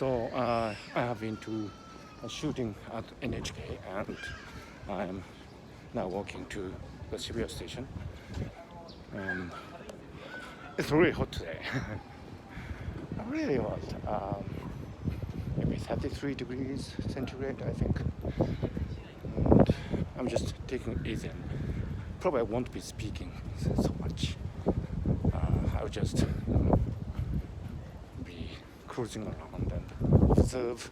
So I have been to a shooting at NHK, and I'm now walking to the Shibuya station. And it's really hot today. Really hot. Maybe 33 degrees centigrade, I think. And I'm just taking it easy. And probably I won't be speaking so much. I'll just be cruising around and observe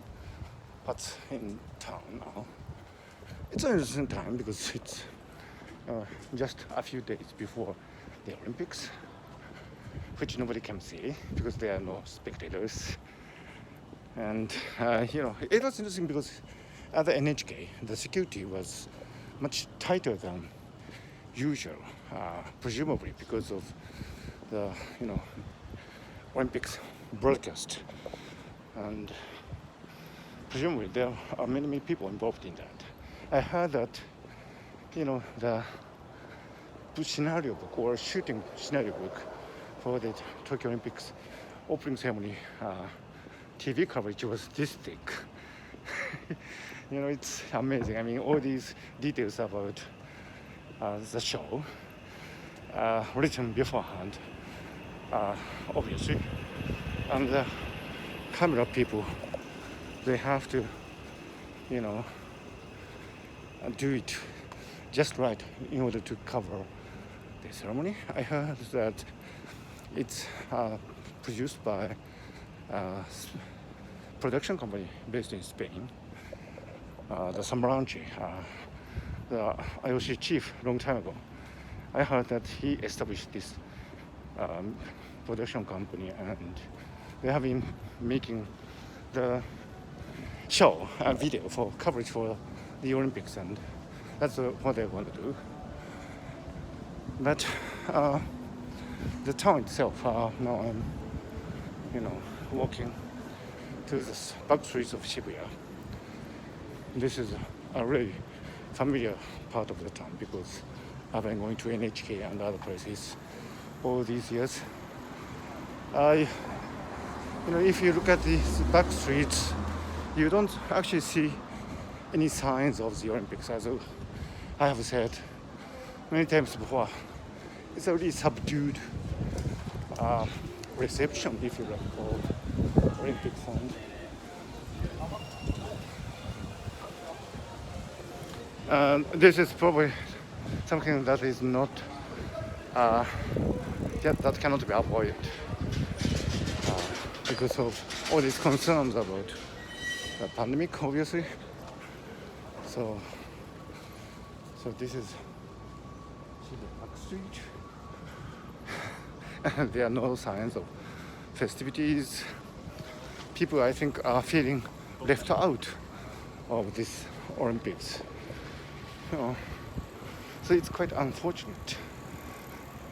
what's in town now. It's an interesting time because it's just a few days before the Olympics, which nobody can see because there are no spectators. And it was interesting because at the NHK, the security was much tighter than usual, presumably because of the Olympics broadcast, and presumably there are many people involved in that. I heard that the scenario book or shooting scenario book for the Tokyo Olympics opening ceremony TV coverage was this thick. It's amazing. I mean, all these details about the show written beforehand, obviously, and the camera people, they have to do it just right in order to cover the ceremony. I heard that it's produced by a production company based in Spain, the Sambranchi, the IOC chief long time ago. I heard that he established this production company, and they have been making the show a video for coverage for the Olympics, and that's what they want to do. But the town itself, now I'm walking to the back streets of Shibuya. This is a really familiar part of the town because I've been going to NHK and other places all these years. If you look at these back streets, you don't actually see any signs of the Olympics. As I have said many times before, it's a really subdued reception, if you like, for Olympics. And this is probably something that is not that cannot be avoided because of all these concerns about the pandemic, obviously. So this is Back Street, and there are no signs of festivities. People, I think, are feeling left out of this Olympics. So it's quite unfortunate.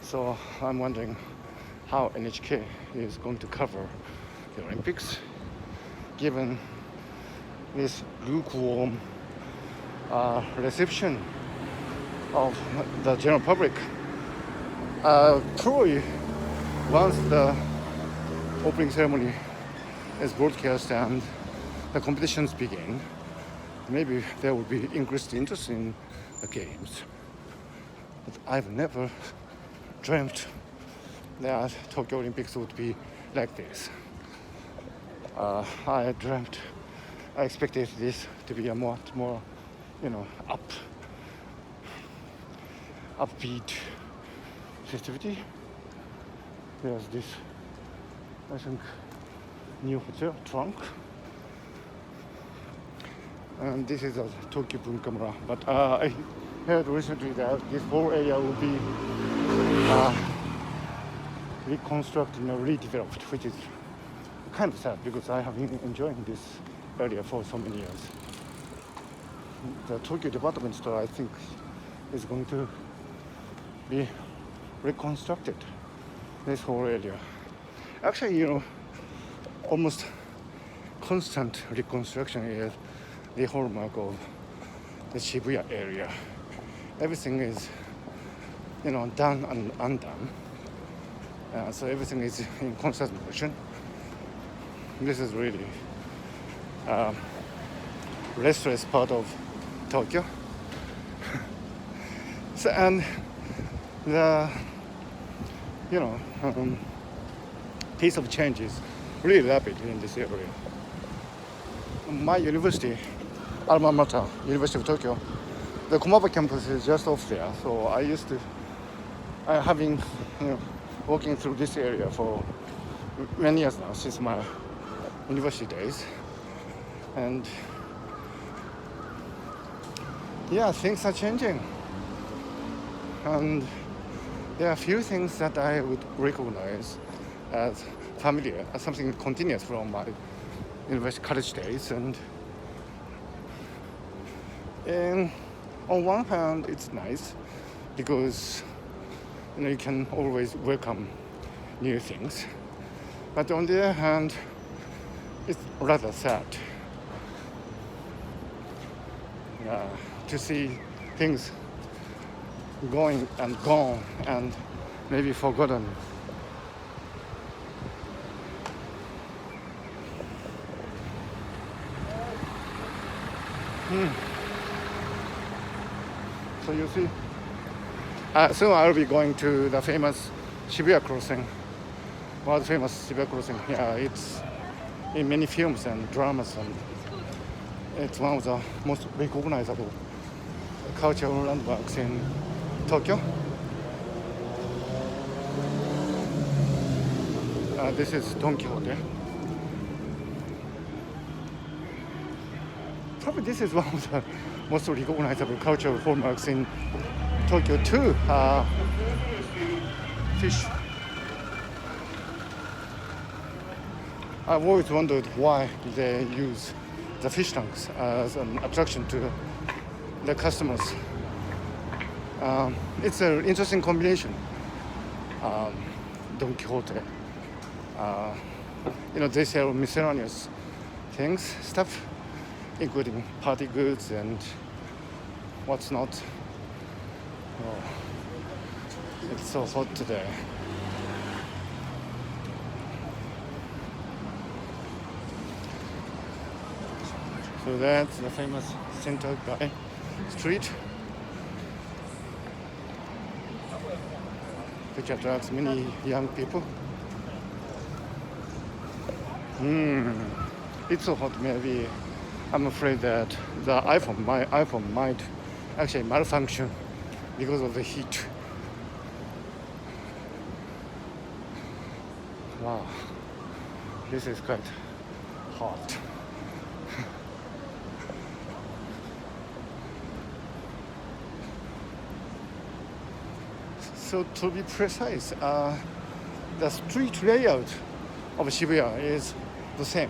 So I'm wondering how NHK is going to cover the Olympics, given this lukewarm reception of the general public. Probably once the opening ceremony is broadcast and the competitions begin, maybe there will be increased interest in the games. But I've never dreamt that Tokyo Olympics would be like this. I expected this to be a much more, upbeat festivity. There's this, I think, new hotel, Trunk. And this is a Tokyo Bunkamura. But I heard recently that this whole area will be reconstructed and redeveloped, which is kind of sad because I have been enjoying this area for so many years. The Tokyo department store, I think, is going to be reconstructed, this whole area. Actually, almost constant reconstruction is the hallmark of the Shibuya area. Everything is, done and undone. So everything is in constant motion. This is really restless part of Tokyo. So, and the pace of change is really rapid in this area. My university, alma mater, University of Tokyo, the Komaba campus is just off there. So I having walking through this area for many years now since my university days, and yeah, things are changing, and there are a few things that I would recognize as familiar, as something continuous from my university college days. And on one hand, it's nice because you can always welcome new things, but on the other hand, it's rather sad to see things going and gone and maybe forgotten. So you see, soon I'll be going to the famous Shibuya crossing, world famous Shibuya crossing. Yeah, it's in many films and dramas, and it's one of the most recognizable cultural landmarks in Tokyo. This is Don Quixote. Probably this is one of the most recognizable cultural hallmarks in Tokyo too. Fish. I've always wondered why they use the fish tanks as an attraction to the customers. It's an interesting combination. Don Quixote. They sell miscellaneous things, stuff, including party goods and what's not. Oh, it's so hot today. So that's the famous Sentai Street, which attracts many young people. It's so hot, maybe I'm afraid that my iPhone might actually malfunction because of the heat. Wow, this is quite hot. So to be precise, the street layout of Shibuya is the same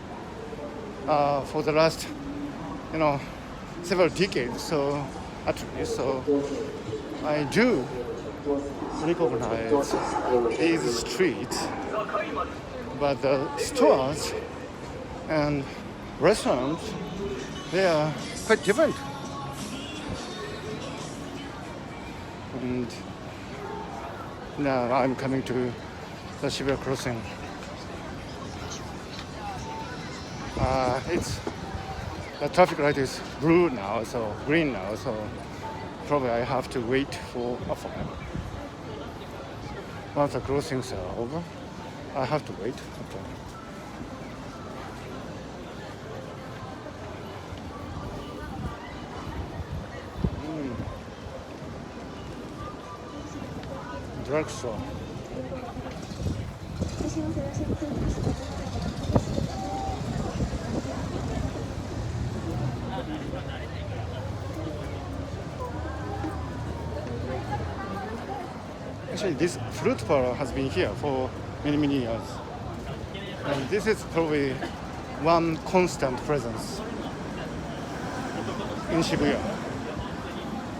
for the last, several decades. So at least, so I do recognize these streets, but the stores and restaurants, they are quite different. And now I'm coming to the Shibuya crossing. The traffic light is green now, so probably I have to wait for a while. Once the crossings are over, I have to wait. Okay. Drugstore. Actually, this fruit parlor has been here for many, many years. And this is probably one constant presence in Shibuya.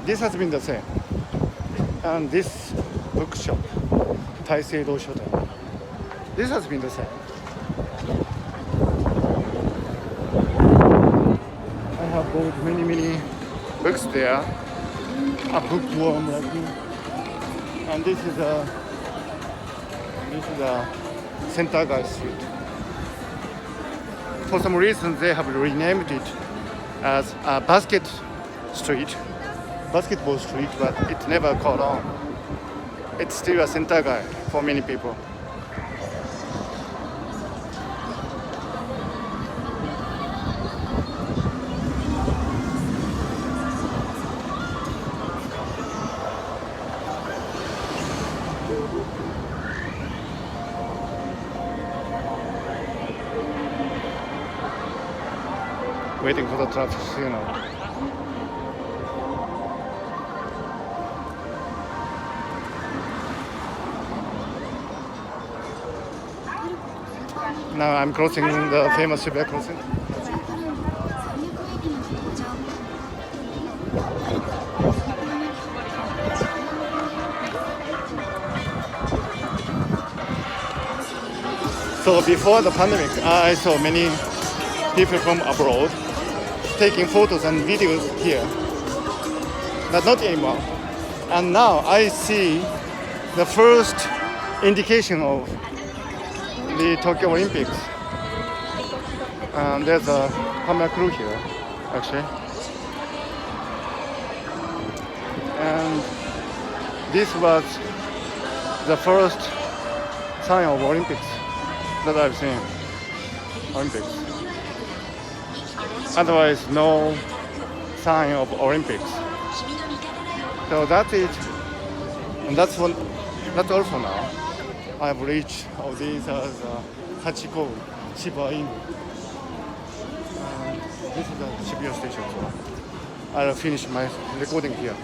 This has been the same. And this bookshop, Taisei Shoten, this has been the same. I have bought many, many books there. A bookworm like me. And this is a Center Guy Street. for some reason they have renamed it as basketball street, but it never caught on. It's still a center guy for many people. Waiting for the traffic signal. Now I'm crossing the famous Shibuya crossing. So before the pandemic, I saw many people from abroad taking photos and videos here, but not anymore. And now I see the first indication of the Tokyo Olympics. There's a camera crew here, actually. And this was the first sign of Olympics that I've seen. Olympics. Otherwise, no sign of Olympics. So that's it. And that's all for now. I've reached all these as Hachiko Shiba Inu. This is the Shibuya station. So I'll finish my recording here.